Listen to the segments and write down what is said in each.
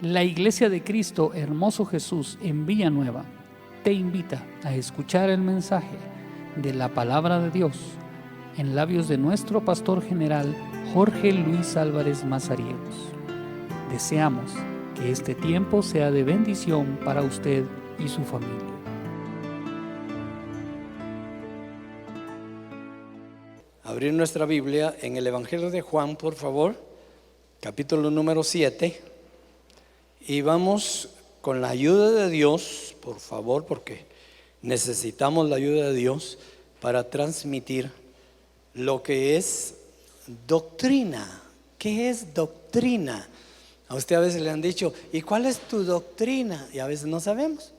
La Iglesia de Cristo Hermoso Jesús en Villanueva te invita a escuchar el mensaje de la Palabra de Dios en labios de nuestro pastor general Jorge Luis Álvarez Mazariegos. Deseamos que este tiempo sea de bendición para usted y su familia. Abrir nuestra Biblia en el Evangelio de Juan, por favor, capítulo número 7. Y vamos con la ayuda de Dios, por favor, porque necesitamos la ayuda de Dios para transmitir lo que es doctrina. ¿Qué es doctrina? A usted a veces le han dicho, ¿y cuál es tu doctrina? Y a veces no sabemos.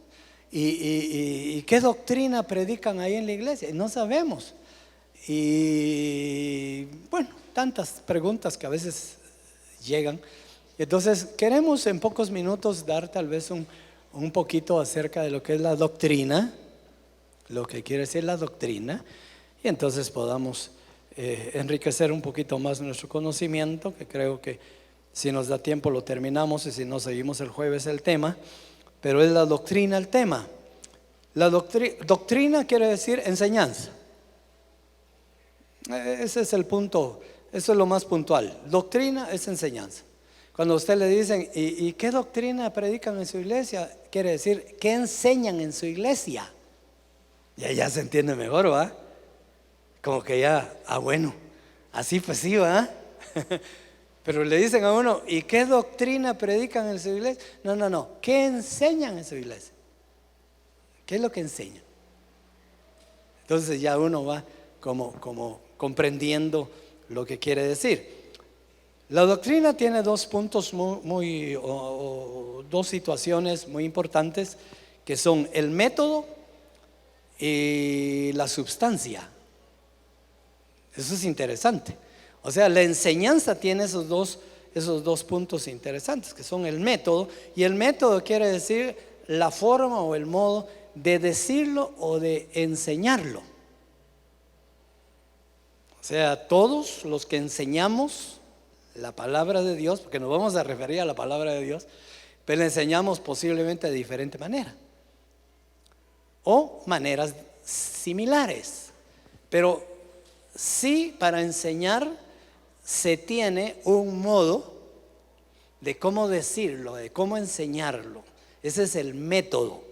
¿Y qué doctrina predican ahí en la iglesia? Y no sabemos. Y bueno, tantas preguntas que a veces llegan. Entonces queremos en pocos minutos dar tal vez un poquito acerca de lo que es la doctrina, lo que quiere decir la doctrina, y entonces podamos enriquecer un poquito más nuestro conocimiento, que creo que si nos da tiempo lo terminamos, y si no seguimos el jueves el tema, pero es la doctrina el tema. La doctrina quiere decir enseñanza. Ese es el punto, eso es lo más puntual. Doctrina es enseñanza. Cuando a usted le dicen, ¿y qué doctrina predican en su iglesia? Quiere decir, ¿qué enseñan en su iglesia? Ya se entiende mejor, ¿va? Como que ya, bueno, así pues sí, ¿va? Pero le dicen a uno, ¿y qué doctrina predican en su iglesia? No, ¿qué enseñan en su iglesia? ¿Qué es lo que enseñan? Entonces ya uno va como comprendiendo lo que quiere decir. La doctrina tiene dos puntos dos situaciones muy importantes, que son el método y la substancia. Eso es interesante. O sea, la enseñanza tiene esos dos puntos interesantes, que son el método, y el método quiere decir la forma o el modo de decirlo o de enseñarlo. O sea, todos los que enseñamos la palabra de Dios, porque nos vamos a referir a la palabra de Dios, pero la enseñamos posiblemente de diferente manera o maneras similares, pero sí, para enseñar se tiene un modo de cómo decirlo, de cómo enseñarlo. Ese es el método.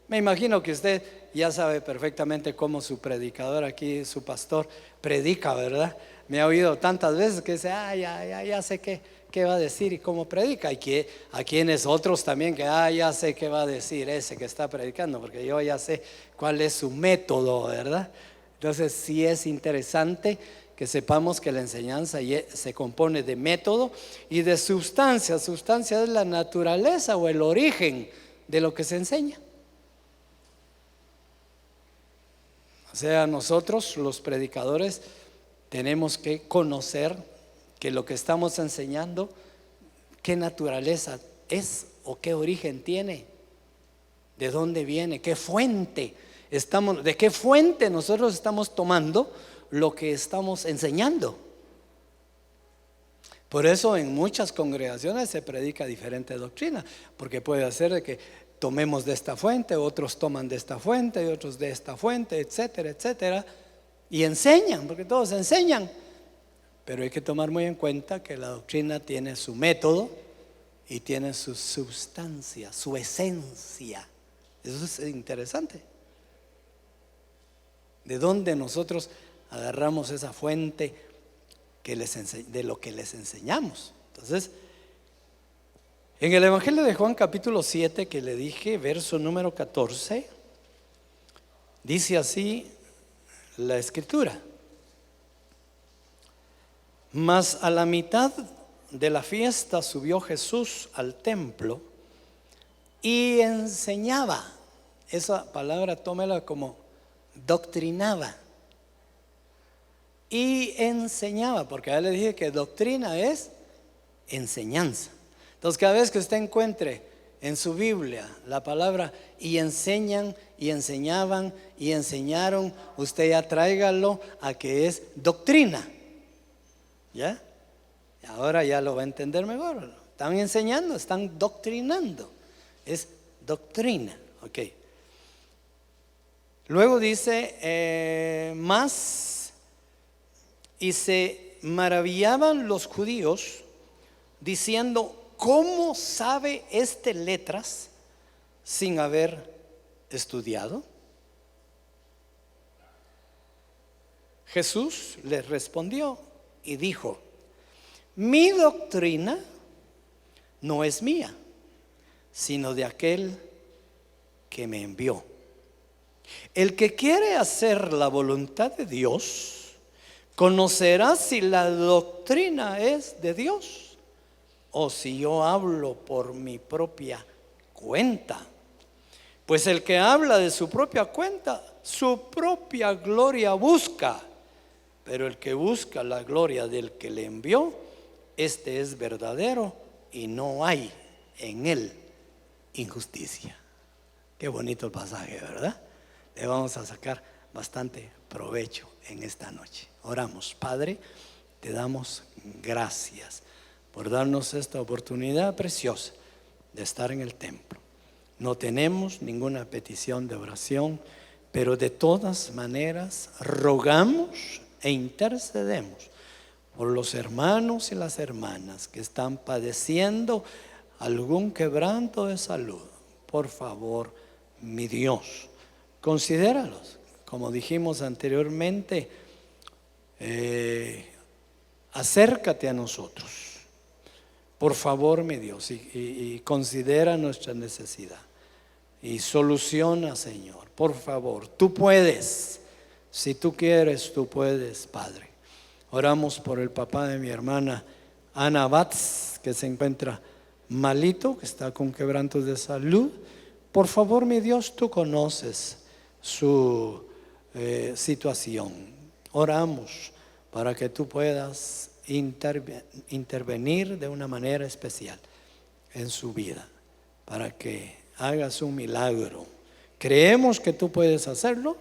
Me imagino que usted ya sabe perfectamente cómo su predicador aquí, su pastor, predica, ¿verdad? Me ha oído tantas veces que dice, ya sé qué va a decir y cómo predica. Y que a quienes otros también que, ya sé qué va a decir ese que está predicando, porque yo ya sé cuál es su método, ¿verdad? Entonces sí es interesante que sepamos que la enseñanza se compone de método y de sustancia. Sustancia es la naturaleza o el origen de lo que se enseña. O sea, nosotros los predicadores tenemos que conocer que lo que estamos enseñando, qué naturaleza es o qué origen tiene, de dónde viene, qué fuente de qué fuente nosotros estamos tomando lo que estamos enseñando. Por eso en muchas congregaciones se predica diferente doctrina, porque puede ser de que tomemos de esta fuente, otros toman de esta fuente y otros de esta fuente, etcétera, etcétera, y enseñan, porque todos enseñan. Pero hay que tomar muy en cuenta que la doctrina tiene su método y tiene su sustancia, su esencia. Eso es interesante. ¿De dónde nosotros agarramos esa fuente de lo que les enseñamos? Entonces, en el Evangelio de Juan capítulo 7 que le dije, verso número 14, dice así la escritura: mas a la mitad de la fiesta subió Jesús al templo y enseñaba. Esa palabra tómela como doctrinaba. Y enseñaba, porque ya le dije que doctrina es enseñanza. Entonces cada vez que usted encuentre en su Biblia la palabra y enseñan y enseñaban y enseñaron, usted ya tráigalo a que es doctrina. ¿Ya? Ahora ya lo va a entender mejor. están enseñando, están doctrinando. Es doctrina, ok. Luego dice, más, y se maravillaban los judíos diciendo, ¿cómo sabe este letras sin haber estudiado? Jesús les respondió y dijo, mi doctrina no es mía, sino de aquel que me envió. El que quiere hacer la voluntad de Dios, conocerá si la doctrina es de Dios o si yo hablo por mi propia cuenta. Pues el que habla de su propia cuenta, su propia gloria busca. Pero el que busca la gloria del que le envió, este es verdadero y no hay en él injusticia. Qué bonito el pasaje, ¿verdad? Le vamos a sacar bastante provecho en esta noche. Oramos. Padre, te damos gracias por darnos esta oportunidad preciosa de estar en el templo. No tenemos ninguna petición de oración, pero de todas maneras rogamos e intercedemos por los hermanos y las hermanas que están padeciendo algún quebranto de salud. Por favor, mi Dios, considéralos. Como dijimos anteriormente, acércate a nosotros. Por favor, mi Dios, y considera nuestra necesidad. Y soluciona, Señor. Por favor, tú puedes. Si tú quieres, tú puedes, Padre. Oramos por el papá de mi hermana Ana Batz, que se encuentra malito, que está con quebrantos de salud. Por favor, mi Dios, tú conoces su situación. Oramos para que tú puedas intervenir de una manera especial en su vida, para que hagas un milagro. Creemos que tú puedes hacerlo.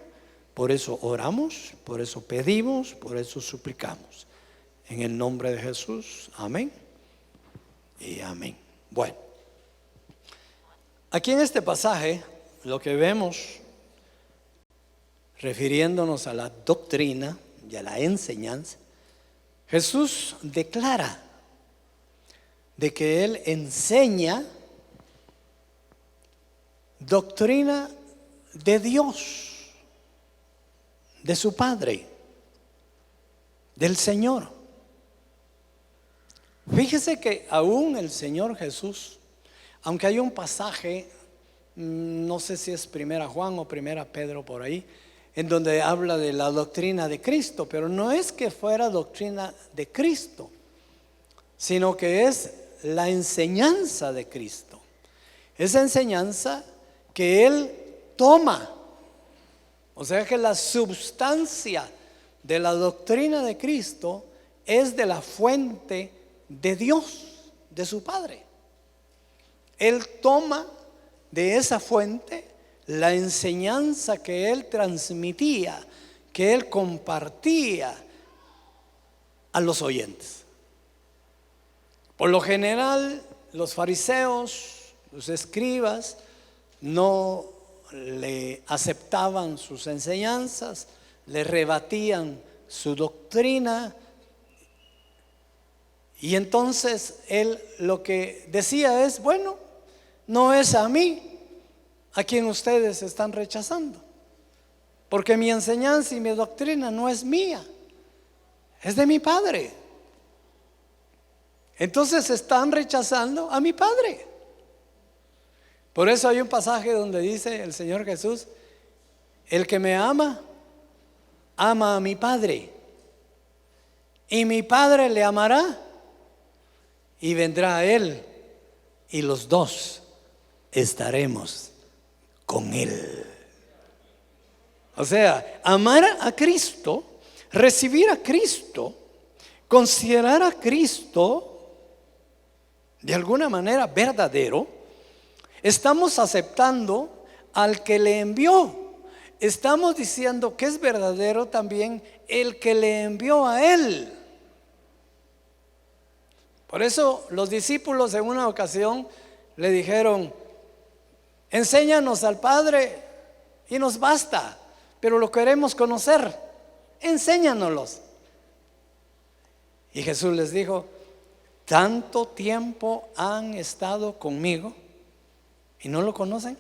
Por eso oramos, por eso pedimos, por eso suplicamos. En el nombre de Jesús, amén y amén. Bueno, aquí en este pasaje lo que vemos, refiriéndonos a la doctrina y a la enseñanza, Jesús declara de que Él enseña doctrina de Dios, de su Padre, del Señor. Fíjese que aún el Señor Jesús, aunque hay un pasaje, no sé si es primera Juan o primera Pedro por ahí, en donde habla de la doctrina de Cristo, pero no es que fuera doctrina de Cristo, sino que es la enseñanza de Cristo. Esa enseñanza que Él toma. O sea que la substancia de la doctrina de Cristo es de la fuente de Dios, de su Padre. Él toma de esa fuente la enseñanza que Él transmitía, que Él compartía a los oyentes. Por lo general, los fariseos, los escribas, no le aceptaban sus enseñanzas, le rebatían su doctrina, y entonces él lo que decía es, bueno, no es a mí a quien ustedes están rechazando, porque mi enseñanza y mi doctrina no es mía, es de mi Padre. Entonces están rechazando a mi Padre. Por eso hay un pasaje donde dice el Señor Jesús, el que me ama, ama a mi Padre, y mi Padre le amará, y vendrá a Él, y los dos estaremos con Él. O sea, amar a Cristo, recibir a Cristo, considerar a Cristo de alguna manera verdadero. Estamos aceptando al que le envió. Estamos diciendo que es verdadero también el que le envió a Él. Por eso los discípulos en una ocasión le dijeron: enséñanos al Padre y nos basta, pero lo queremos conocer, enséñanoslos. Y Jesús les dijo: tanto tiempo han estado conmigo y no lo conocen.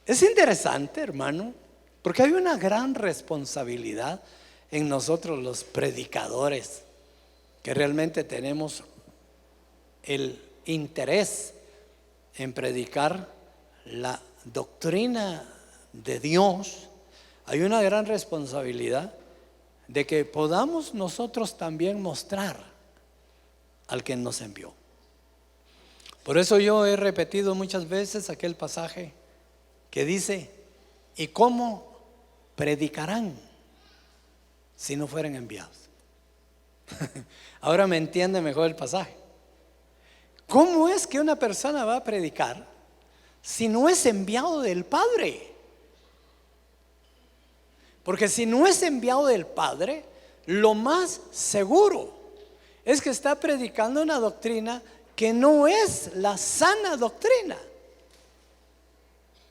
Es interesante, hermano, porque hay una gran responsabilidad en nosotros los predicadores, que realmente tenemos el interés en predicar la doctrina de Dios. Hay una gran responsabilidad de que podamos nosotros también mostrar al que nos envió. Por eso yo he repetido muchas veces aquel pasaje que dice: ¿y cómo predicarán si no fueran enviados? Ahora me entiende mejor el pasaje. ¿Cómo es que una persona va a predicar si no es enviado del Padre? Porque si no es enviado del Padre, lo más seguro es que está predicando una doctrina que no es la sana doctrina.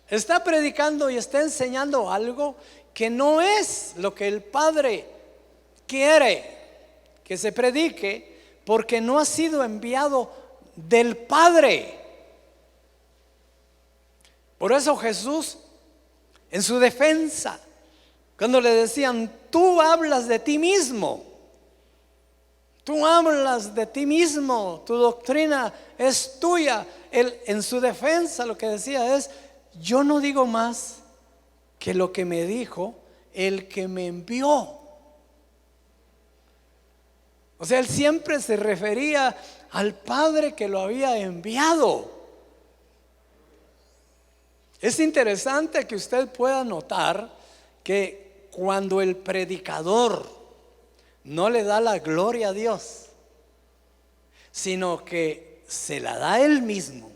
Está predicando y está enseñando algo que no es lo que el Padre quiere que se predique, porque no ha sido enviado del Padre. Por eso Jesús, en su defensa, cuando le decían: tú hablas de ti mismo, tú hablas de ti mismo, tu doctrina es tuya, él en su defensa lo que decía es: yo no digo más que lo que me dijo el que me envió. O sea, él siempre se refería al Padre que lo había enviado. Es interesante que usted pueda notar que cuando el predicador no le da la gloria a Dios, sino que se la da él mismo.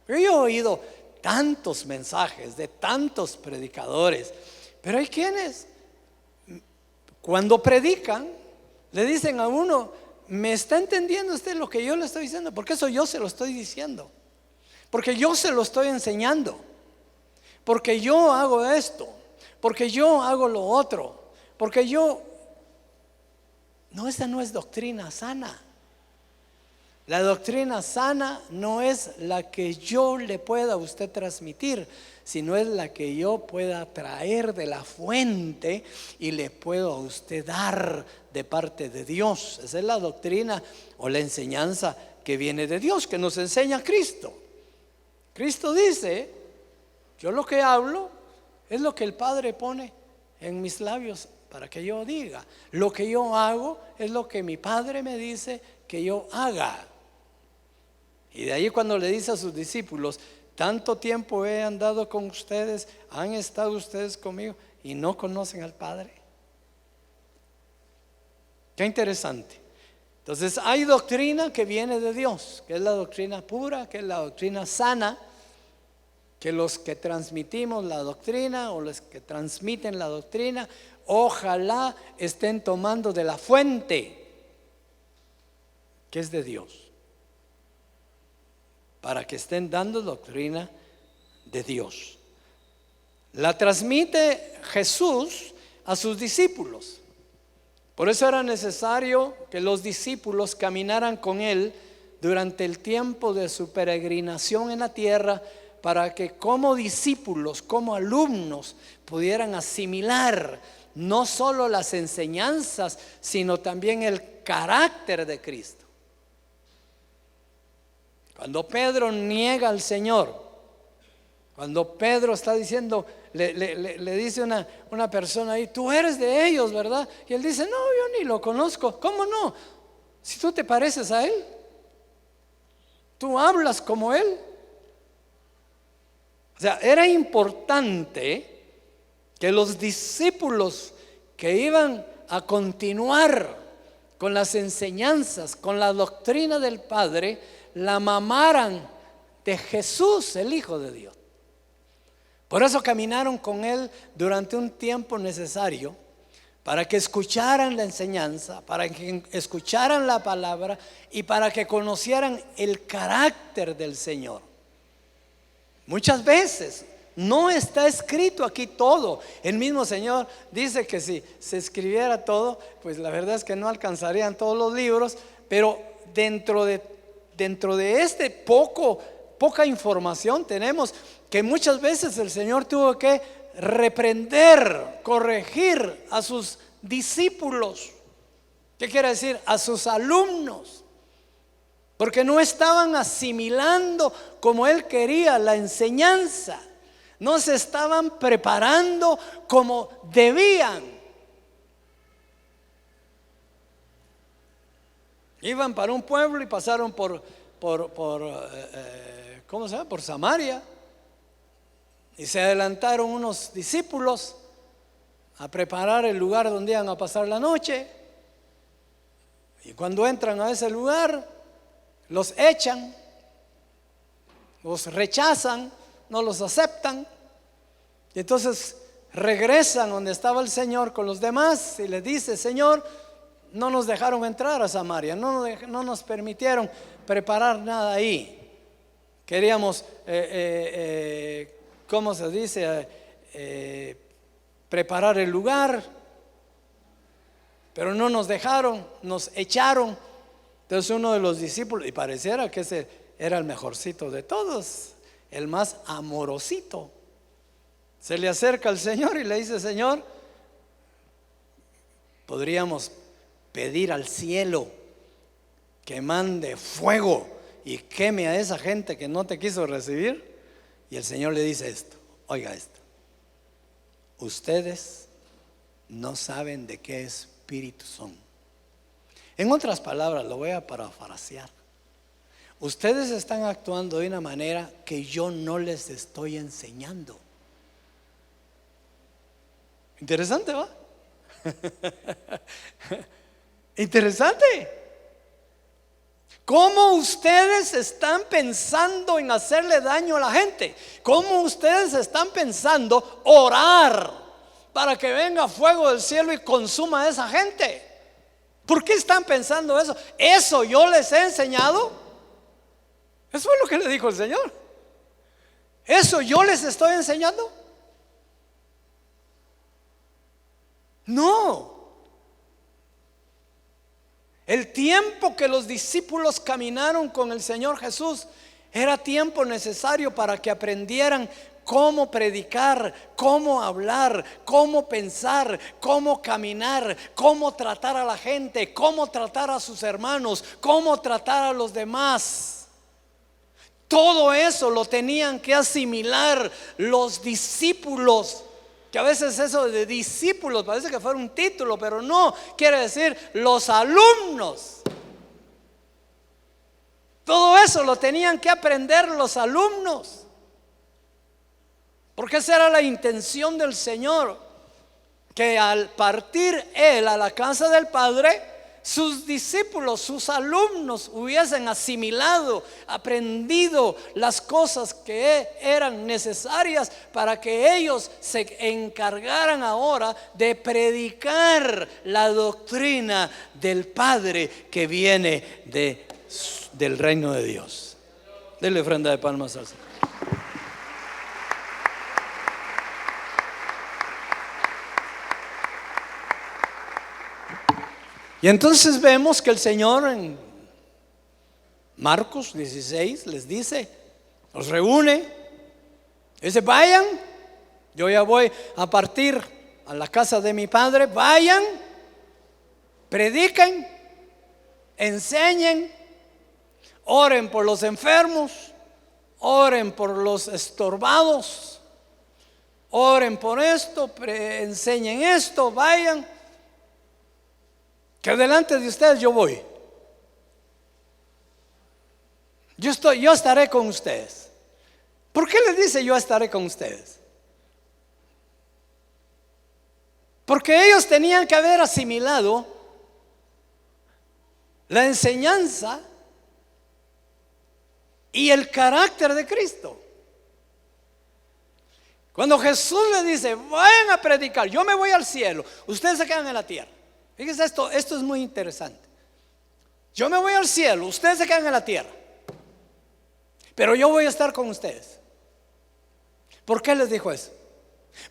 Yo he oído tantos mensajes de tantos predicadores, pero hay quienes cuando predican le dicen a uno: ¿me está entendiendo usted lo que yo le estoy diciendo? Porque eso yo se lo estoy diciendo, porque yo se lo estoy enseñando, porque yo hago esto, porque yo hago lo otro, porque yo... No, esa no es doctrina sana. La doctrina sana no es la que yo le pueda a usted transmitir, sino es la que yo pueda traer de la fuente y le puedo a usted dar de parte de Dios. Esa es la doctrina o la enseñanza que viene de Dios, que nos enseña Cristo. Cristo dice: yo lo que hablo es lo que el Padre pone en mis labios para que yo diga. Lo que yo hago es lo que mi Padre me dice que yo haga. Y de ahí cuando le dice a sus discípulos: tanto tiempo he andado con ustedes, han estado ustedes conmigo y no conocen al Padre. Qué interesante. Entonces hay doctrina que viene de Dios, que es la doctrina pura, que es la doctrina sana, que los que transmitimos la doctrina o los que transmiten la doctrina, ojalá estén tomando de la fuente que es de Dios, para que estén dando doctrina de Dios. La transmite Jesús a sus discípulos. Por eso era necesario que los discípulos caminaran con él durante el tiempo de su peregrinación en la tierra, para que como discípulos, como alumnos, pudieran asimilar no solo las enseñanzas, sino también el carácter de Cristo. Cuando Pedro niega al Señor, cuando Pedro está diciendo, le dice una persona ahí: tú eres de ellos, ¿verdad? Y él dice: no, yo ni lo conozco. ¿Cómo no? Si tú te pareces a él, tú hablas como él. O sea, era importante que los discípulos que iban a continuar con las enseñanzas, con la doctrina del Padre, la mamaran de Jesús, el Hijo de Dios. Por eso caminaron con él durante un tiempo necesario para que escucharan la enseñanza, para que escucharan la palabra y para que conocieran el carácter del Señor. Muchas veces no está escrito aquí todo. El mismo Señor dice que si se escribiera todo, pues la verdad es que no alcanzarían todos los libros, pero dentro de este poca información tenemos que muchas veces el Señor tuvo que reprender, corregir a sus discípulos. ¿Qué quiere decir? A sus alumnos, porque no estaban asimilando como Él quería la enseñanza, no se estaban preparando como debían. Iban para un pueblo y pasaron por ¿cómo se llama? Por Samaria. Y se adelantaron unos discípulos a preparar el lugar donde iban a pasar la noche. Y cuando entran a ese lugar, los echan, los rechazan, no los aceptan. Y entonces regresan donde estaba el Señor con los demás y les dice: Señor, no nos dejaron entrar a Samaria, no nos permitieron preparar nada ahí. Queríamos ¿cómo se dice? Preparar el lugar, pero no nos dejaron, nos echaron. Entonces uno de los discípulos, y pareciera que ese era el mejorcito de todos, el más amorosito, se le acerca al Señor y le dice: Señor, podríamos pedir al cielo que mande fuego y queme a esa gente que no te quiso recibir. Y el Señor le dice esto: oiga esto, ustedes no saben de qué espíritu son. En otras palabras, lo voy a parafrasear: ustedes están actuando de una manera que yo no les estoy enseñando. Interesante, ¿va? Interesante. ¿Cómo ustedes están pensando en hacerle daño a la gente? ¿Cómo ustedes están pensando orar para que venga fuego del cielo y consuma a esa gente? ¿Por qué están pensando eso? ¿Eso yo les he enseñado? Eso es lo que le dijo el Señor. ¿Eso yo les estoy enseñando? No. El tiempo que los discípulos caminaron con el Señor Jesús era tiempo necesario para que aprendieran cómo predicar, cómo hablar, cómo pensar, cómo caminar, cómo tratar a la gente, cómo tratar a sus hermanos, cómo tratar a los demás. Todo eso lo tenían que asimilar los discípulos. Que a veces eso de discípulos parece que fuera un título, pero no, quiere decir los alumnos. Todo eso lo tenían que aprender los alumnos, porque esa era la intención del Señor, que al partir Él a la casa del Padre, sus discípulos, sus alumnos hubiesen asimilado, aprendido las cosas que eran necesarias para que ellos se encargaran ahora de predicar la doctrina del Padre que viene del reino de Dios. Denle ofrenda de palmas al Señor. Y entonces vemos que el Señor en Marcos 16 les dice, los reúne, dice: vayan, yo ya voy a partir a la casa de mi Padre, vayan, prediquen, enseñen, oren por los enfermos, oren por los estorbados, oren por esto, enseñen esto, vayan. Que delante de ustedes yo voy. Yo estaré con ustedes. ¿Por qué les dice yo estaré con ustedes? Porque ellos tenían que haber asimilado la enseñanza y el carácter de Cristo. Cuando Jesús le dice, vayan a predicar, yo me voy al cielo, ustedes se quedan en la tierra. Fíjense esto es muy interesante. Yo me voy al cielo, ustedes se quedan en la tierra, pero yo voy a estar con ustedes. ¿Por qué les dijo eso?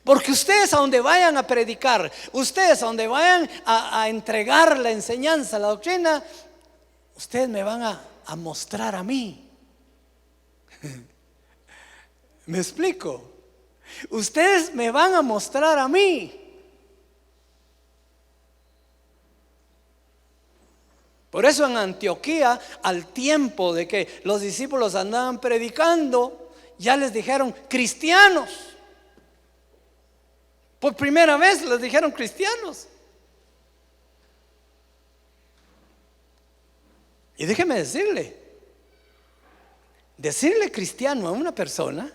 Porque ustedes a donde vayan a predicar, ustedes a donde vayan a entregar la enseñanza, la doctrina, ustedes me van a mostrar a mí. ¿Me explico? Ustedes me van a mostrar a mí. Por eso en Antioquía, al tiempo de que los discípulos andaban predicando, ya les dijeron cristianos. Por primera vez les dijeron cristianos. Y déjeme decirle cristiano a una persona,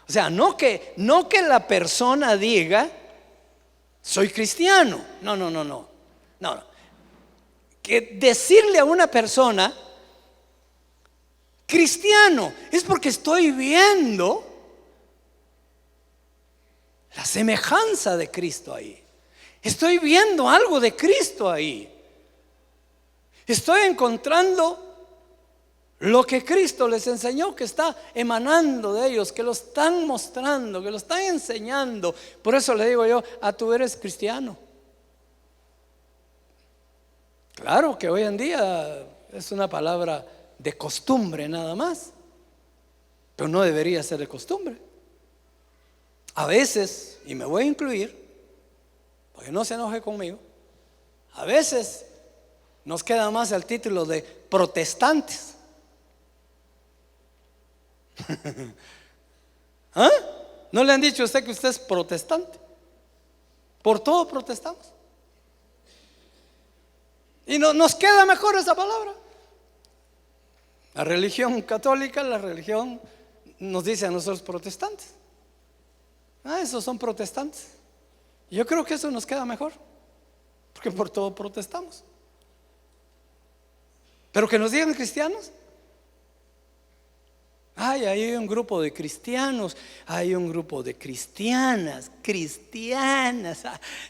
o sea, no que la persona diga soy cristiano. No. Que decirle a una persona cristiano es porque estoy viendo la semejanza de Cristo ahí. Estoy viendo algo de Cristo ahí. Estoy encontrando lo que Cristo les enseñó, que está emanando de ellos, que lo están mostrando, que lo están enseñando. Por eso le digo yo, tú eres cristiano. Claro que hoy en día es una palabra de costumbre nada más, pero no debería ser de costumbre. A veces, y me voy a incluir, porque no se enoje conmigo, a veces nos queda más el título de protestantes. ¿Ah? ¿No le han dicho a usted que usted es protestante? Por todo protestamos. Y no, nos queda mejor esa palabra. La religión católica, la religión nos dice a nosotros protestantes. Esos son protestantes. Yo creo que eso nos queda mejor, porque por todo protestamos. Pero que nos digan cristianos. Hay un grupo de cristianos, hay un grupo de cristianas.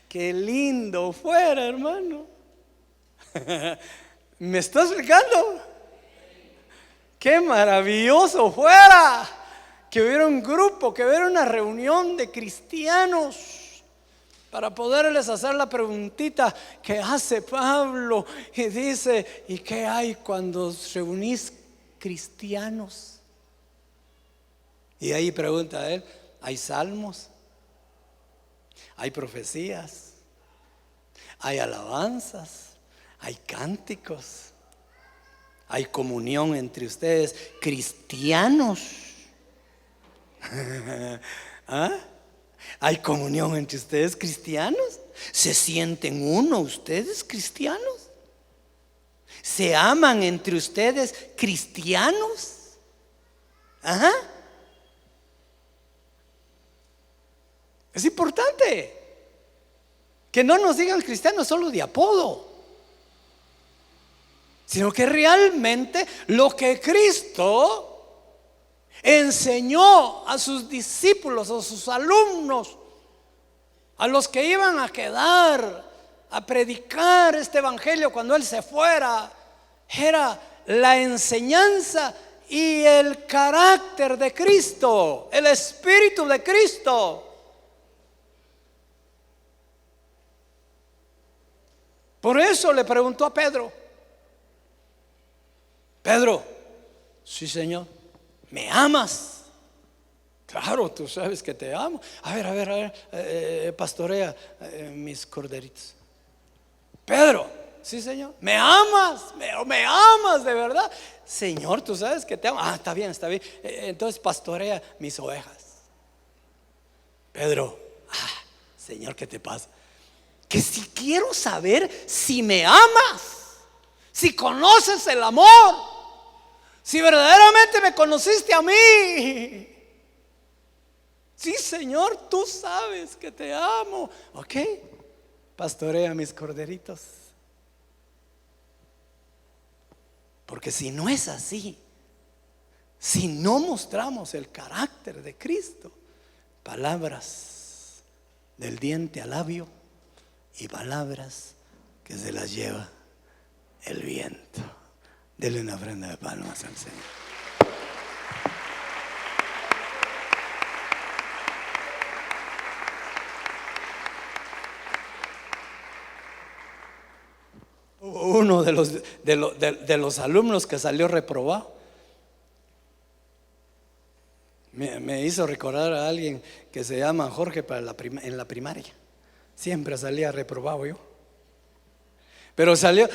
Qué lindo fuera, hermano. ¿Me está explicando? Qué maravilloso fuera que hubiera un grupo, que hubiera una reunión de cristianos para poderles hacer la preguntita que hace Pablo y dice: ¿y qué hay cuando reunís cristianos? Y ahí pregunta a él: hay salmos, hay profecías, hay alabanzas, hay cánticos, hay comunión entre ustedes, cristianos. ¿Hay comunión entre ustedes, cristianos? ¿Se sienten uno ustedes, cristianos? ¿Se aman entre ustedes, cristianos? Es importante que no nos digan cristianos solo de apodo, sino que realmente lo que Cristo enseñó a sus discípulos, a sus alumnos, a los que iban a quedar a predicar este evangelio cuando Él se fuera, era la enseñanza y el carácter de Cristo, el Espíritu de Cristo. Por eso le preguntó a Pedro: Pedro, sí, Señor, ¿me amas? Claro, tú sabes que te amo. A ver, pastorea mis corderitos. Pedro, sí, Señor, ¿me amas? ¿Me amas de verdad? Señor, tú sabes que te amo. Está bien. Entonces pastorea mis ovejas. Pedro, Señor, ¿qué te pasa? Que si quiero saber si me amas, si conoces el amor, si verdaderamente me conociste a mí. Sí, Señor, tú sabes que te amo. Ok, pastorea mis corderitos. Porque si no es así, si no mostramos el carácter de Cristo, palabras del diente al labio y palabras que se las lleva el viento. Dele una ofrenda de palmas al Señor. Uno de los alumnos que salió reprobado me hizo recordar a alguien que se llama Jorge en la primaria. Siempre salía reprobado yo. Pero salió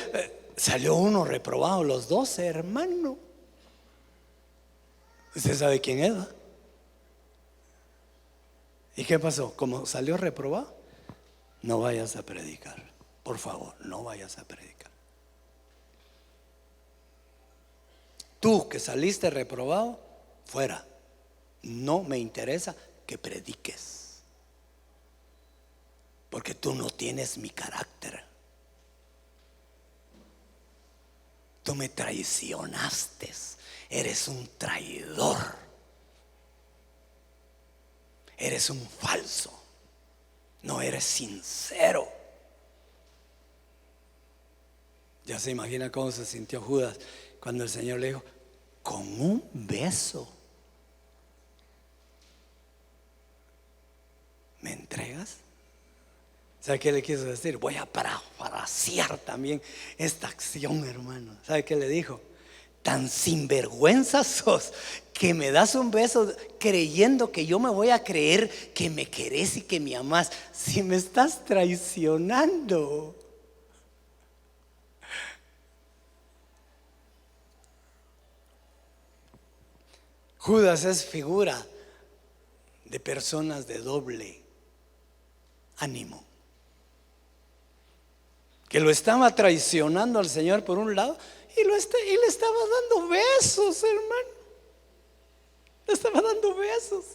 uno reprobado, los dos hermanos. ¿Usted sabe quién es? ¿No? ¿Y qué pasó? Como salió reprobado, no vayas a predicar. Por favor, no vayas a predicar. Tú que saliste reprobado, fuera. No me interesa que prediques, porque tú no tienes mi carácter. Tú me traicionaste. Eres un traidor. Eres un falso. No eres sincero. Ya se imagina cómo se sintió Judas cuando el Señor le dijo: con un beso ¿me entregas? ¿Sabe qué le quiso decir? Voy a parafrasear también esta acción, hermano. ¿Sabe qué le dijo? Tan sinvergüenza sos que me das un beso creyendo que yo me voy a creer que me querés y que me amás, si me estás traicionando. Judas es figura de personas de doble ánimo, que lo estaba traicionando al Señor por un lado y le estaba dando besos, hermano. Le estaba dando besos.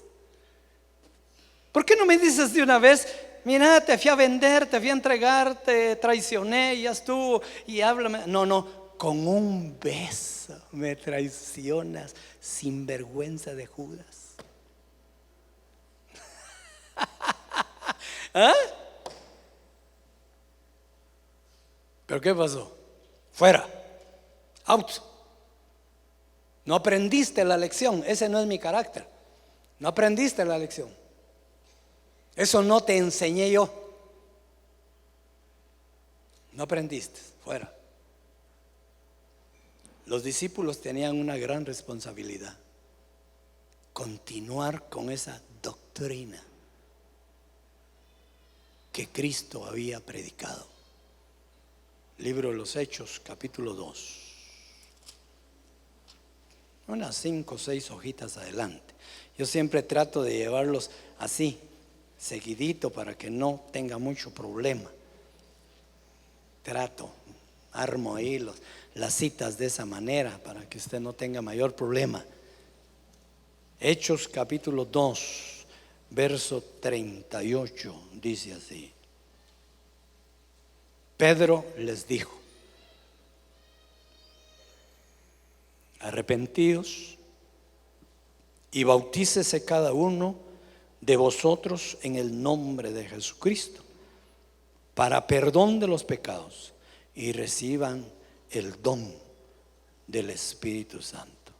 ¿Por qué no me dices de una vez: mira, te fui a vender, te fui a entregar, te traicioné y ya estuvo, y háblame? No, con un beso me traicionas, sinvergüenza de Judas. ¿Ah? ¿Pero qué pasó? Fuera, out. No aprendiste la lección. Ese no es mi carácter. No aprendiste la lección. Eso no te enseñé yo. No aprendiste. Fuera. Los discípulos tenían una gran responsabilidad: continuar con esa doctrina que Cristo había predicado. Libro de los Hechos, capítulo 2. Unas 5 o 6 hojitas adelante. Yo siempre trato de llevarlos así, seguidito, para que no tenga mucho problema. Armo ahí las citas de esa manera para que usted no tenga mayor problema. Hechos capítulo 2, verso 38, dice así: Pedro les dijo: arrepentíos y bautícese cada uno de vosotros en el nombre de Jesucristo para perdón de los pecados, y reciban el don del Espíritu Santo.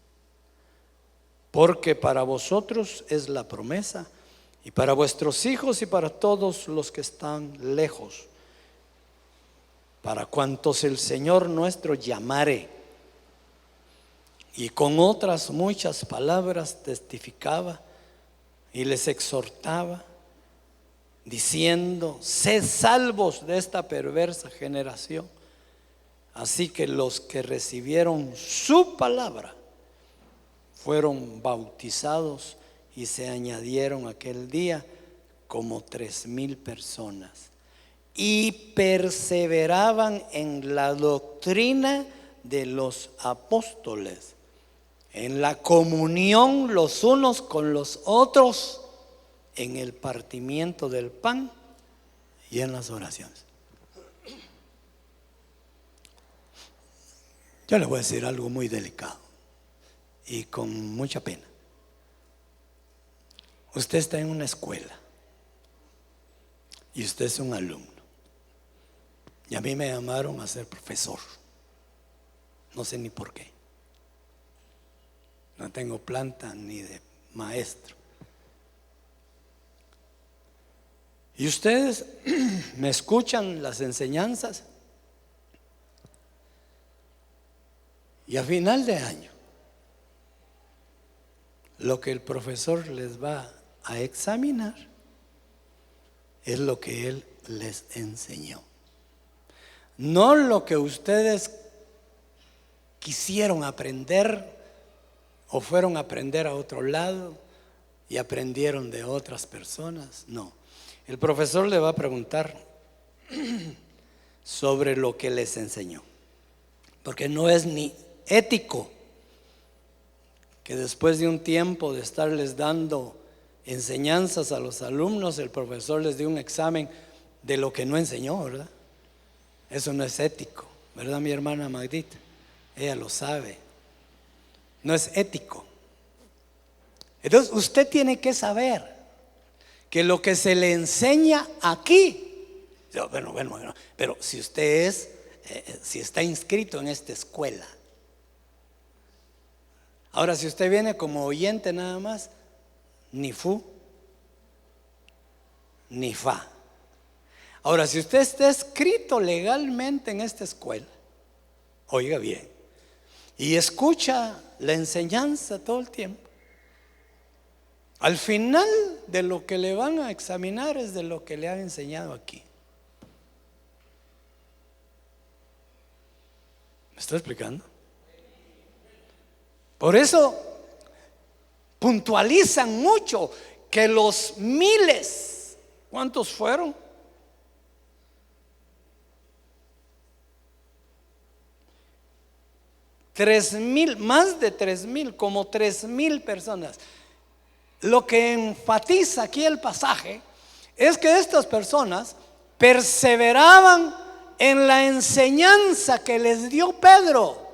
Porque para vosotros es la promesa, y para vuestros hijos y para todos los que están lejos, para cuantos el Señor nuestro llamare. Y con otras muchas palabras testificaba y les exhortaba, diciendo: sed salvos de esta perversa generación. Así que los que recibieron su palabra fueron bautizados, y se añadieron aquel día como 3,000 personas, y perseveraban en la doctrina de los apóstoles, en la comunión los unos con los otros, en el partimiento del pan y en las oraciones. Yo les voy a decir algo muy delicado y con mucha pena. Usted está en una escuela y usted es un alumno. Y a mí me llamaron a ser profesor. No sé ni por qué. No tengo planta ni de maestro. Y ustedes me escuchan las enseñanzas. Y a final de año, lo que el profesor les va a examinar es lo que él les enseñó. No lo que ustedes quisieron aprender o fueron a aprender a otro lado y aprendieron de otras personas. No, el profesor le va a preguntar sobre lo que les enseñó, porque no es ni ético que después de un tiempo de estarles dando enseñanzas a los alumnos, el profesor les dé un examen de lo que no enseñó, ¿verdad? Eso no es ético, ¿verdad, mi hermana Magdita? Ella lo sabe. No es ético. Entonces usted tiene que saber que lo que se le enseña aquí, bueno, pero si usted si está inscrito en esta escuela. Ahora, si usted viene como oyente nada más, ni fu, ni fa. Ahora, si usted está escrito legalmente en esta escuela, oiga bien, y escucha la enseñanza todo el tiempo, al final de lo que le van a examinar es de lo que le han enseñado aquí. ¿Me estoy explicando? Por eso puntualizan mucho que los miles, ¿cuántos fueron? Más de 3,000, como 3,000 personas. Lo que enfatiza aquí el pasaje es que estas personas perseveraban en la enseñanza que les dio Pedro.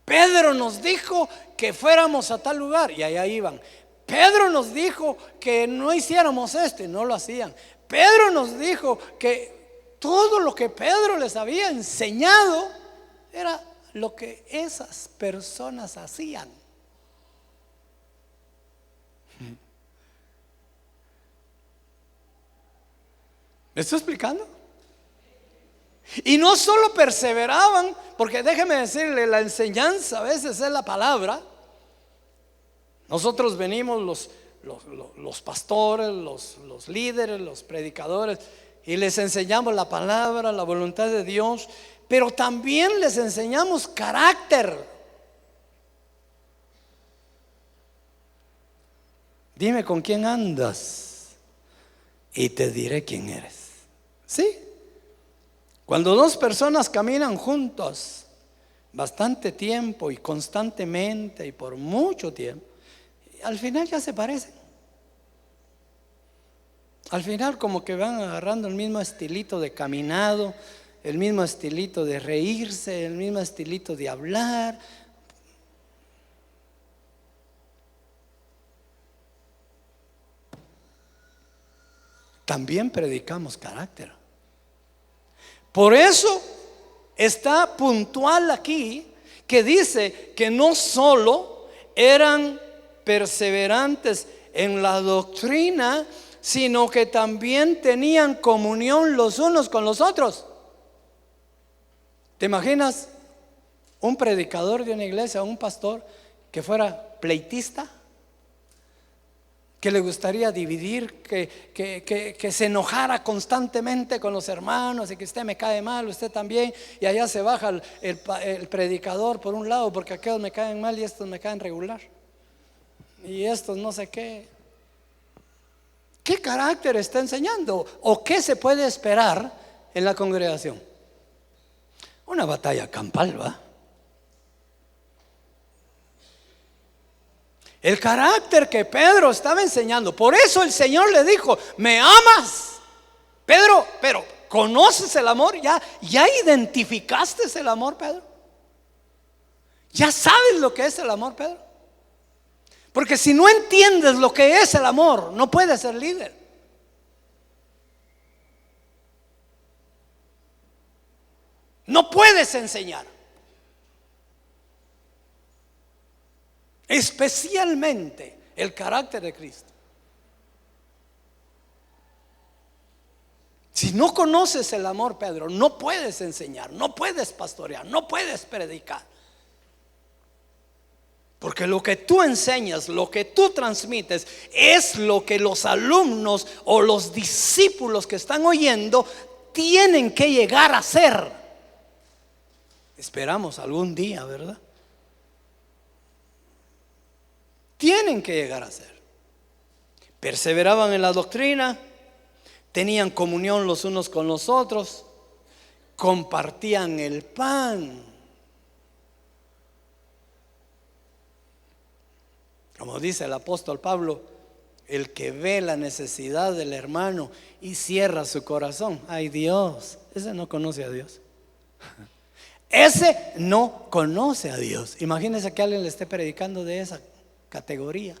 Pedro nos dijo que fuéramos a tal lugar y allá iban. Pedro nos dijo que no hiciéramos esto y no lo hacían. Pedro nos dijo que todo lo que Pedro les había enseñado era lo que esas personas hacían. ¿Me estoy explicando? Y no solo perseveraban, porque déjeme decirle, la enseñanza a veces es la palabra. Nosotros venimos los pastores, los líderes, los predicadores, y les enseñamos la palabra, la voluntad de Dios, pero también les enseñamos carácter. Dime con quién andas y te diré quién eres. ¿Sí? Cuando dos personas caminan juntos bastante tiempo y constantemente y por mucho tiempo, al final ya se parecen. Al final como que van agarrando el mismo estilito de caminado, el mismo estilito de reírse, el mismo estilito de hablar. También predicamos carácter. Por eso está puntual aquí que dice que no solo eran perseverantes en la doctrina, sino que también tenían comunión los unos con los otros. ¿Te imaginas un predicador de una iglesia, un pastor que fuera pleitista? Que le gustaría dividir, que se enojara constantemente con los hermanos y que usted me cae mal, usted también, y allá se baja el predicador por un lado porque aquellos me caen mal y estos me caen regular y estos no sé qué. ¿Qué carácter está enseñando? ¿O qué se puede esperar en la congregación? Una batalla campal, ¿va? El carácter que Pedro estaba enseñando. Por eso el Señor le dijo: ¿me amas? Pedro, pero ¿conoces el amor? ¿Ya identificaste el amor, Pedro? ¿Ya sabes lo que es el amor, Pedro? Porque si no entiendes lo que es el amor, no puedes ser líder. No puedes enseñar. Especialmente el carácter de Cristo. Si no conoces el amor, Pedro, no puedes enseñar, no puedes pastorear, no puedes predicar. Porque lo que tú enseñas, lo que tú transmites, es lo que los alumnos o los discípulos que están oyendo tienen que llegar a ser. Esperamos algún día, ¿verdad? Tienen que llegar a ser. Perseveraban en la doctrina, tenían comunión los unos con los otros, compartían el pan. Como dice el apóstol Pablo, el que ve la necesidad del hermano y cierra su corazón, ay Dios, ese no conoce a Dios. Ese no conoce a Dios. Imagínense que alguien le esté predicando de esa categoría.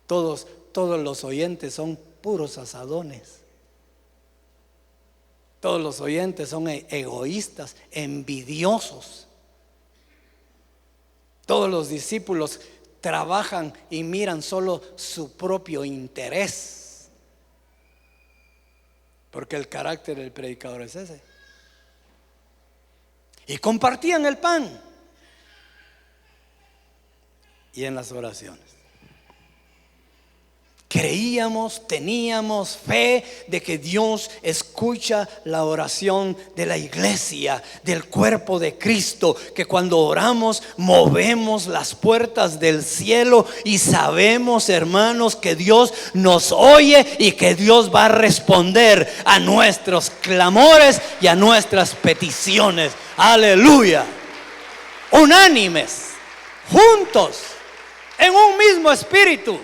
Todos los oyentes son puros asadones. Todos los oyentes son egoístas, envidiosos. Todos los discípulos trabajan y miran solo su propio interés. Porque el carácter del predicador es ese. Y compartían el pan y en las oraciones. Creíamos, teníamos fe de que Dios escucha la oración de la iglesia, del cuerpo de Cristo, que cuando oramos movemos las puertas del cielo y sabemos, hermanos, que Dios nos oye y que Dios va a responder a nuestros clamores y a nuestras peticiones. Aleluya. Unánimes, juntos, en un mismo espíritu.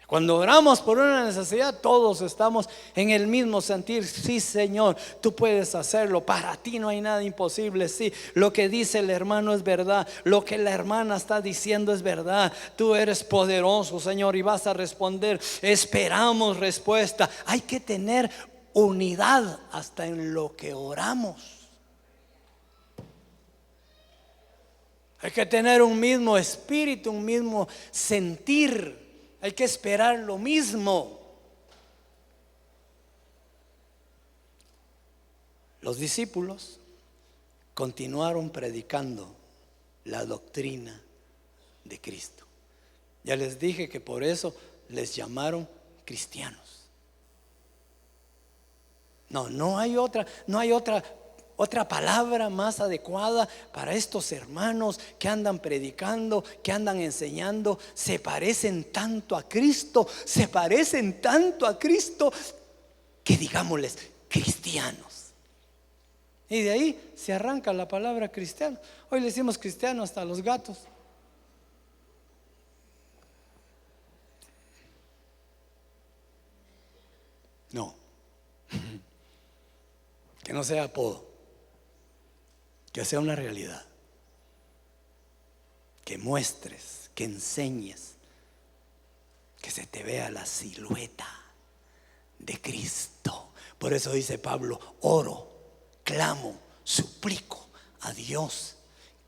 Cuando oramos por una necesidad, todos estamos en el mismo sentir. Sí, Señor, tú puedes hacerlo. Para ti no hay nada imposible. Sí, lo que dice el hermano es verdad. Lo que la hermana está diciendo es verdad. Tú eres poderoso, Señor, y vas a responder. Esperamos respuesta. Hay que tener unidad hasta en lo que oramos. Hay que tener un mismo espíritu, un mismo sentir. Hay que esperar lo mismo. Los discípulos continuaron predicando la doctrina de Cristo. Ya les dije que por eso les llamaron cristianos. No hay otra palabra más adecuada para estos hermanos que andan predicando, que andan enseñando. Se parecen tanto a Cristo, que digámosles cristianos. Y de ahí se arranca la palabra cristiano. Hoy le decimos cristiano hasta a los gatos. No. Que no sea apodo. Que sea una realidad. Que muestres, que enseñes, que se te vea la silueta de Cristo. Por eso dice Pablo: oro, clamo, suplico a Dios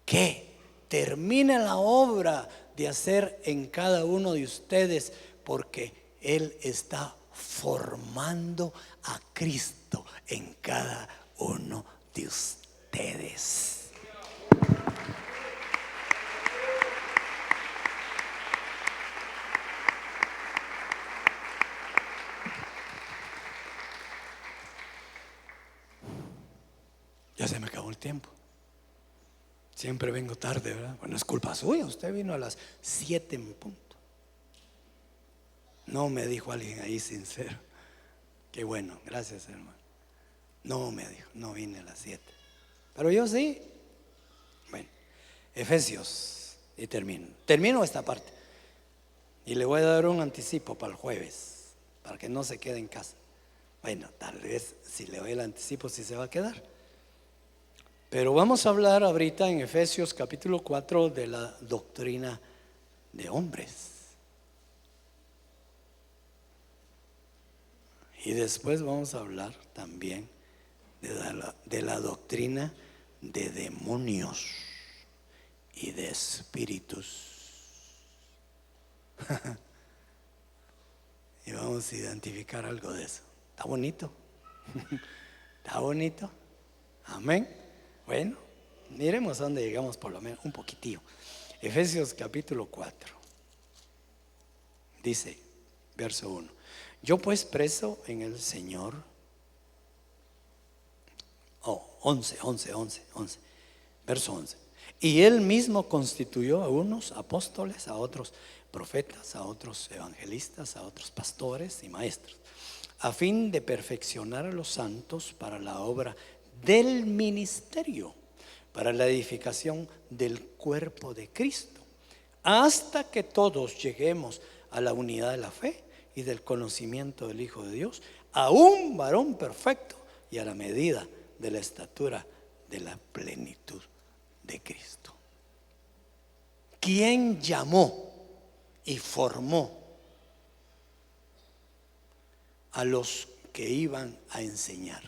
que termine la obra de hacer en cada uno de ustedes, porque Él está formando a Cristo en cada uno de ustedes. Ya se me acabó el tiempo. Siempre vengo tarde, ¿verdad? Bueno, es culpa suya. Usted vino a las 7 en punto. No me dijo alguien ahí sincero. Qué bueno, gracias, hermano. No me dijo, no vine a las 7. Pero yo sí. Bueno, Efesios. Y termino esta parte. Y le voy a dar un anticipo para el jueves, para que no se quede en casa. Bueno, tal vez si le doy el anticipo, sí se va a quedar. Pero vamos a hablar ahorita en Efesios capítulo 4 de la doctrina de hombres. Y después vamos a hablar también de la doctrina de demonios y de espíritus. Y vamos a identificar algo de eso. ¿Está bonito? ¿Está bonito? Amén. Bueno, miremos a dónde llegamos, por lo menos un poquitillo. Efesios capítulo 4. Dice, verso 1. Yo pues preso en el Señor. 11. Verso 11. Y Él mismo constituyó a unos apóstoles, a otros profetas, a otros evangelistas, a otros pastores y maestros, a fin de perfeccionar a los santos para la obra del ministerio, para la edificación del cuerpo de Cristo, hasta que todos lleguemos a la unidad de la fe y del conocimiento del Hijo de Dios, a un varón perfecto y a la medida de la estatura de la plenitud de Cristo. ¿Quién llamó y formó a los que iban a enseñar?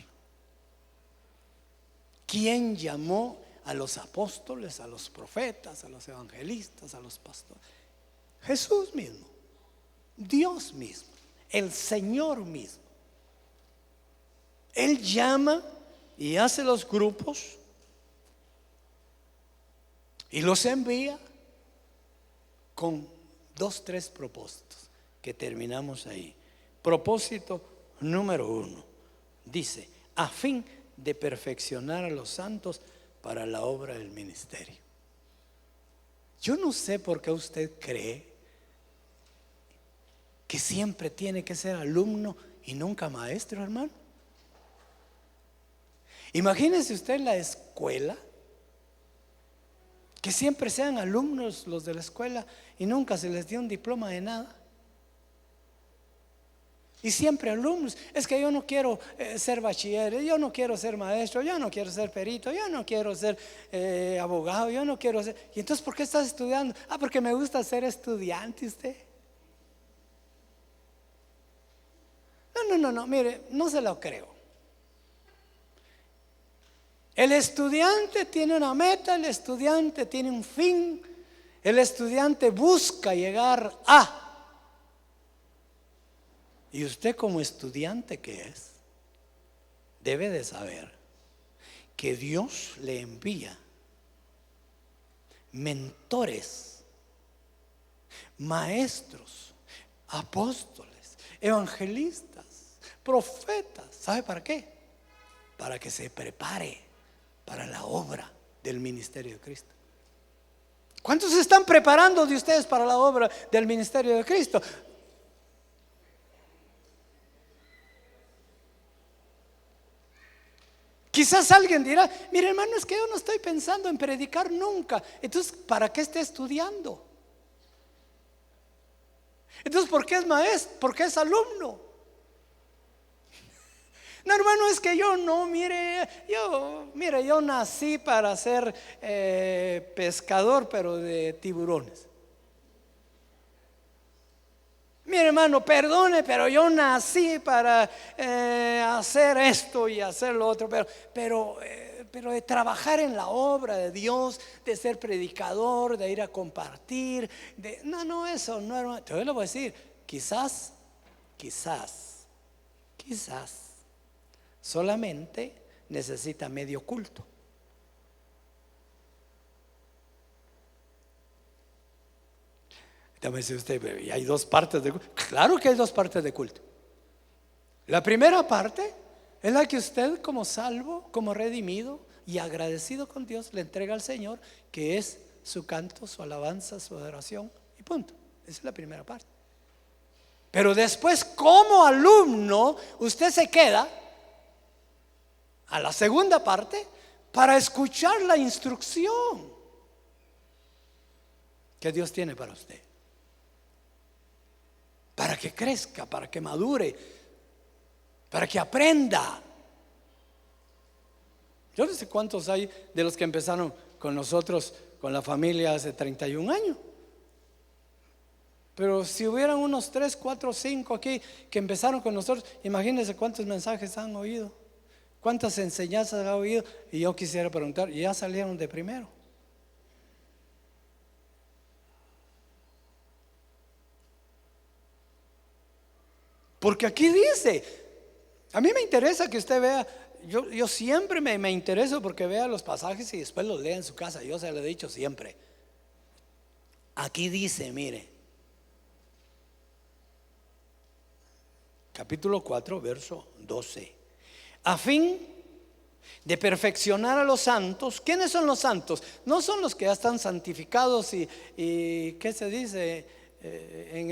¿Quién llamó a los apóstoles, a los profetas, a los evangelistas, a los pastores? Jesús mismo, Dios mismo, el Señor mismo. Él llama y hace los grupos y los envía con 2-3 propósitos que terminamos ahí. Propósito número 1, dice, a fin de perfeccionar a los santos para la obra del ministerio. Yo no sé por qué usted cree que siempre tiene que ser alumno y nunca maestro, hermano. Imagínese usted en la escuela, que siempre sean alumnos los de la escuela y nunca se les dio un diploma de nada. Y siempre alumnos, es que yo no quiero ser bachiller, yo no quiero ser maestro, yo no quiero ser perito, yo no quiero ser abogado, yo no quiero ser. ¿Y entonces por qué estás estudiando? Porque me gusta ser estudiante usted. No, mire, no se lo creo. El estudiante tiene una meta, el estudiante tiene un fin, el estudiante busca llegar a. Y usted como estudiante que es, debe de saber que Dios le envía mentores, maestros, apóstoles, evangelistas, profetas. ¿Sabe para qué? Para que se prepare para la obra del ministerio de Cristo. ¿Cuántos se están preparando de ustedes para la obra del ministerio de Cristo? Quizás alguien dirá, mire hermano, es que yo no estoy pensando en predicar nunca. Entonces, ¿para qué está estudiando? Entonces, ¿por qué es maestro? ¿Por qué es alumno? No, hermano, es que yo no, mire, yo nací para ser pescador, pero de tiburones. Mire hermano, perdone, pero yo nací para hacer esto y hacer lo otro, pero de trabajar en la obra de Dios, de ser predicador, de ir a compartir, no, eso no, hermano. Te lo voy a decir, quizás solamente necesita medio culto. También dice usted, ¿y hay 2 partes de culto? Claro que hay 2 partes de culto. La primera parte es la que usted como salvo, como redimido y agradecido con Dios le entrega al Señor, que es su canto, su alabanza, su adoración y punto. Esa es la primera parte. Pero después como alumno usted se queda a la segunda parte para escuchar la instrucción que Dios tiene para usted, para que crezca, para que madure, para que aprenda. Yo no sé cuántos hay de los que empezaron con nosotros, con la familia hace 31 años. Pero si hubieran unos 3, 4, 5 aquí que empezaron con nosotros, imagínense cuántos mensajes han oído, cuántas enseñanzas han oído. Y yo quisiera preguntar, ¿ya salieron de primero? Porque aquí dice, a mí me interesa que usted vea, yo siempre me intereso porque vea los pasajes y después los lea en su casa. Yo se lo he dicho siempre. Aquí dice, mire, capítulo 4, verso 12. A fin de perfeccionar a los santos. ¿Quiénes son los santos? No son los que ya están santificados y ¿qué se dice? En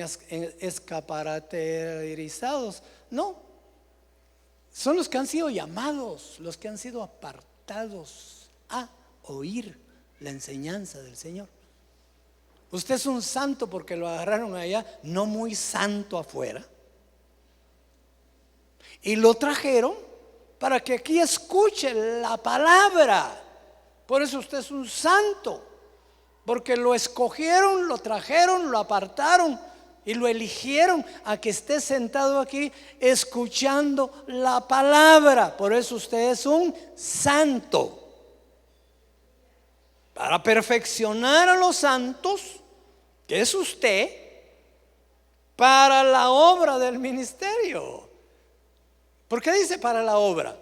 escaparaterizados. No, son los que han sido llamados, los que han sido apartados a oír la enseñanza del Señor. Usted es un santo porque lo agarraron allá, no muy santo afuera, y lo trajeron para que aquí escuche la palabra. Por eso usted es un santo, porque lo escogieron, lo trajeron, lo apartaron y lo eligieron a que esté sentado aquí escuchando la palabra. Por eso usted es un santo. Para perfeccionar a los santos, que es usted, para la obra del ministerio. ¿Por qué dice para la obra?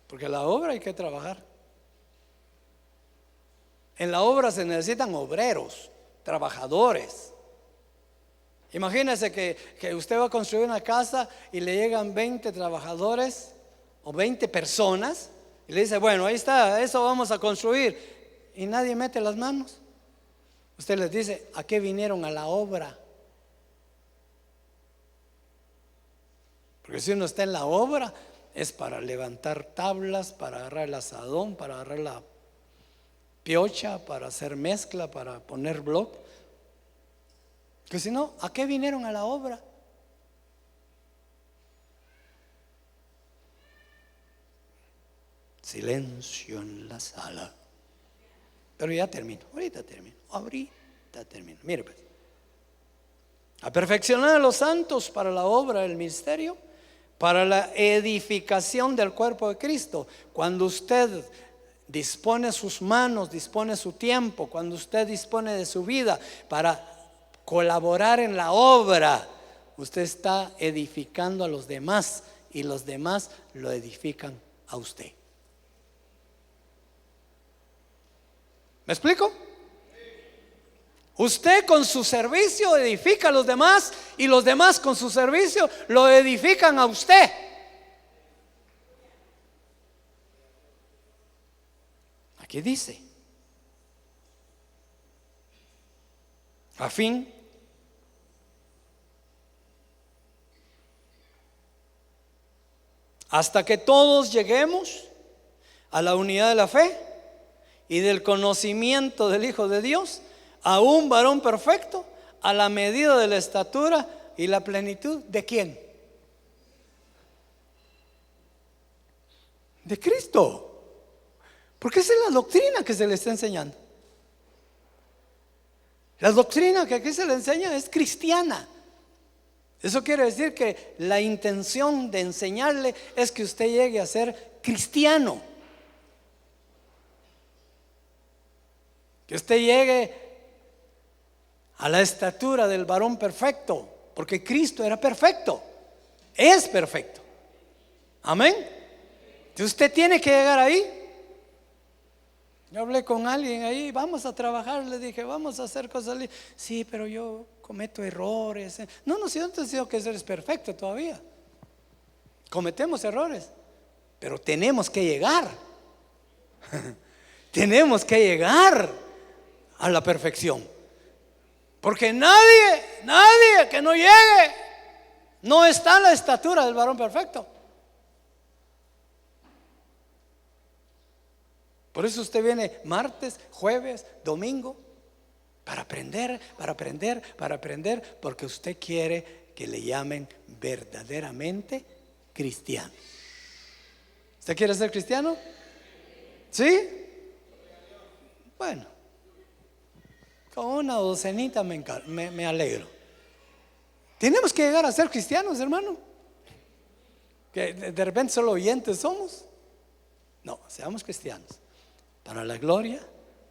Porque la obra hay que trabajar. En la obra se necesitan obreros, trabajadores. Imagínese que usted va a construir una casa y le llegan 20 trabajadores o 20 personas y le dice, bueno, ahí está, eso vamos a construir, y nadie mete las manos. Usted les dice, ¿a qué vinieron a la obra? Porque si uno está en la obra es para levantar tablas, para agarrar el asadón, para agarrar la piocha, para hacer mezcla, para poner bloc. Que si no, ¿a qué vinieron a la obra? Silencio en la sala. Pero ya termino, ahorita termino. Mire pues, a perfeccionar a los santos para la obra del ministerio, para la edificación del cuerpo de Cristo. Cuando usted dispone sus manos, dispone su tiempo, cuando usted dispone de su vida para colaborar en la obra, usted está edificando a los demás y los demás lo edifican a usted. ¿Me explico? Usted con su servicio edifica a los demás y los demás con su servicio lo edifican a usted. Aquí dice, a fin hasta que todos lleguemos a la unidad de la fe y del conocimiento del Hijo de Dios, a un varón perfecto, a la medida de la estatura y la plenitud ¿de quién? De Cristo. Porque esa es la doctrina que se le está enseñando. La doctrina que aquí se le enseña es cristiana. Eso quiere decir que la intención de enseñarle es que usted llegue a ser cristiano, que usted llegue a la estatura del varón perfecto, porque Cristo era perfecto, es perfecto. Amén. Entonces usted tiene que llegar ahí. Yo hablé con alguien ahí, vamos a trabajar, le dije, vamos a hacer cosas. Sí, pero yo cometo errores. No, si yo no te digo que eres perfecto todavía. Cometemos errores, pero tenemos que llegar. Tenemos que llegar a la perfección. Porque nadie que no llegue no está a la estatura del varón perfecto. Por eso usted viene martes, jueves, domingo, para aprender, porque usted quiere que le llamen verdaderamente cristiano. ¿Usted quiere ser cristiano? ¿Sí? Bueno, con una docenita me alegro. Tenemos que llegar a ser cristianos, hermano. Que de repente solo oyentes somos. No, seamos cristianos para la gloria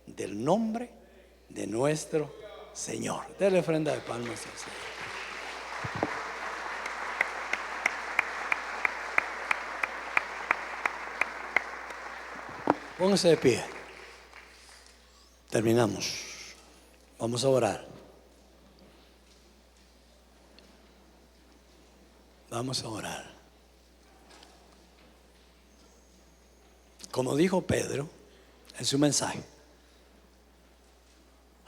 del nombre de nuestro Señor. Dele ofrenda de palmas al Señor. Póngase de pie. Terminamos. Vamos a orar. Vamos a orar. Como dijo Pedro en su mensaje,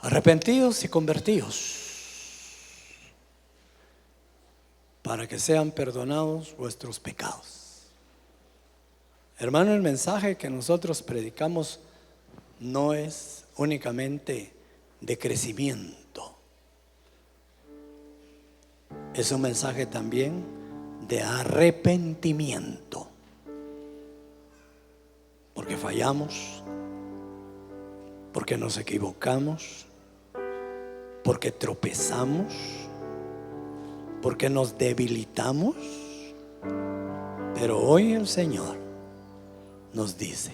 arrepentidos y convertidos para que sean perdonados vuestros pecados. Hermano, el mensaje que nosotros predicamos no es únicamente de crecimiento, es un mensaje también de arrepentimiento, porque fallamos, porque nos equivocamos, porque tropezamos, porque nos debilitamos. Pero hoy el Señor nos dice: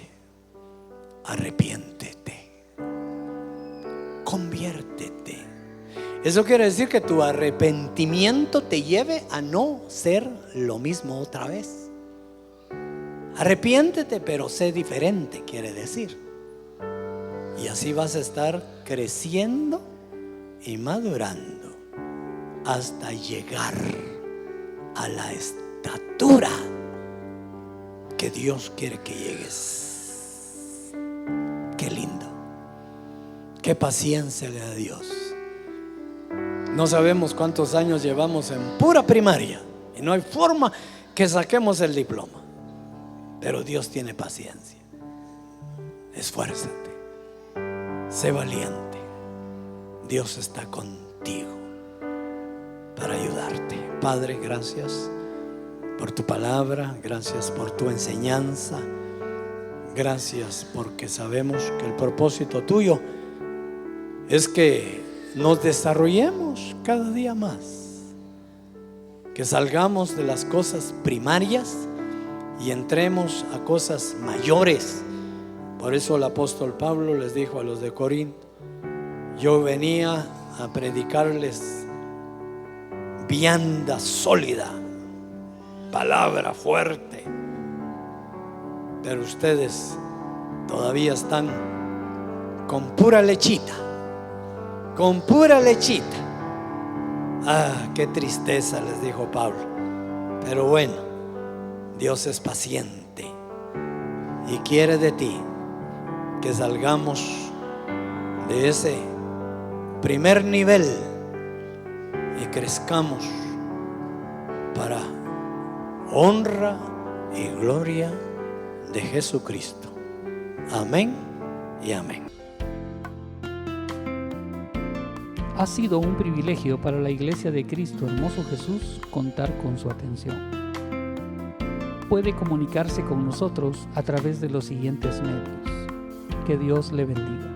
arrepiéntete, conviértete. Eso quiere decir que tu arrepentimiento te lleve a no ser lo mismo otra vez. Arrepiéntete, pero sé diferente, quiere decir. Y así vas a estar creciendo y madurando hasta llegar a la estatura que Dios quiere que llegues. Qué lindo, qué paciencia le da Dios. No sabemos cuántos años llevamos en pura primaria y no hay forma que saquemos el diploma, pero Dios tiene paciencia. Esfuérzate, sé valiente. Dios está contigo para ayudarte. Padre, gracias por tu palabra, gracias por tu enseñanza, gracias porque sabemos que el propósito tuyo es que nos desarrollemos cada día más, que salgamos de las cosas primarias y entremos a cosas mayores. Por eso el apóstol Pablo les dijo a los de Corinto: yo venía a predicarles vianda sólida, palabra fuerte, pero ustedes todavía están con pura lechita, con pura lechita. Ah, qué tristeza, les dijo Pablo. Pero bueno, Dios es paciente y quiere de ti que salgamos de ese primer nivel y crezcamos para honra y gloria de Jesucristo. Amén y amén. Ha sido un privilegio para la Iglesia de Cristo Hermoso Jesús contar con su atención. Puede comunicarse con nosotros a través de los siguientes medios. Que Dios le bendiga.